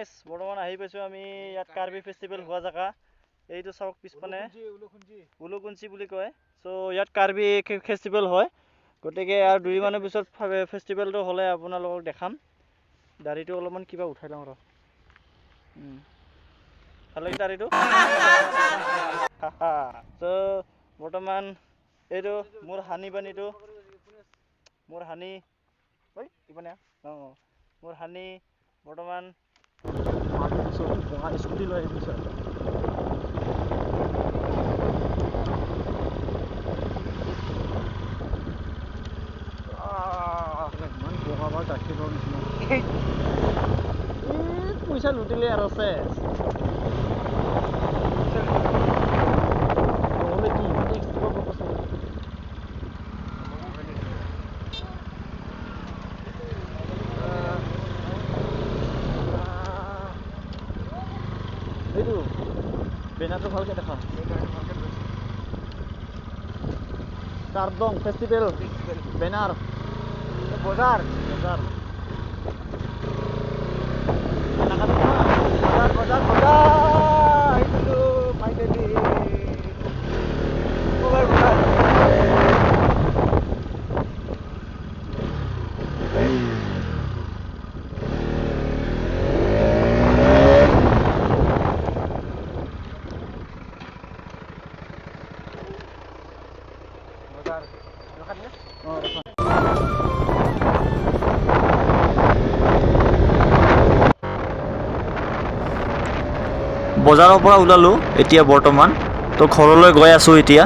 guys বৰ্তমান আহি পাইছোঁ আমি ইয়াত কাৰ্বি ফেষ্টিভেল হোৱা জেগা এইটো চাওক পিছপানে উলুকুঞ্চি বুলি কয় চ' ইয়াত কাৰ্বি ফেষ্টিভেল হয় গতিকে আৰু 2 মাহৰ পিছত ফেষ্টিভেলটো হ'লে আপোনালোকক দেখাম দাড়িটো অলপমান কিবা উঠাই লওঁ ৰ ভাল লাগিছে দাড়িটো চ' বৰ্তমান এইটো মোৰ হানি বানীটো মোৰ হানি ঐ ইপানে মোৰ হানি বৰ্তমান স্কুটি লৈ আহিছোঁ ইমান বগাবাৰ গাখীৰৰ নিচিনা পইচা লুটিলে আৰু আছে নহ'লে কি ইমান এক্সট্ৰা প্ৰপ'জ এইটো বেনাৰটো ভালকৈ দেখা কাৰ্দং ফেষ্টিভেল বেনাৰ বজাৰ বজাৰ বজাৰ বজাৰ আহিছিলোঁ ফাইনেলি বজাৰৰ পৰা ওলালোঁ এতিয়া বৰ্তমান তো ঘৰলৈ গৈ আছোঁ এতিয়া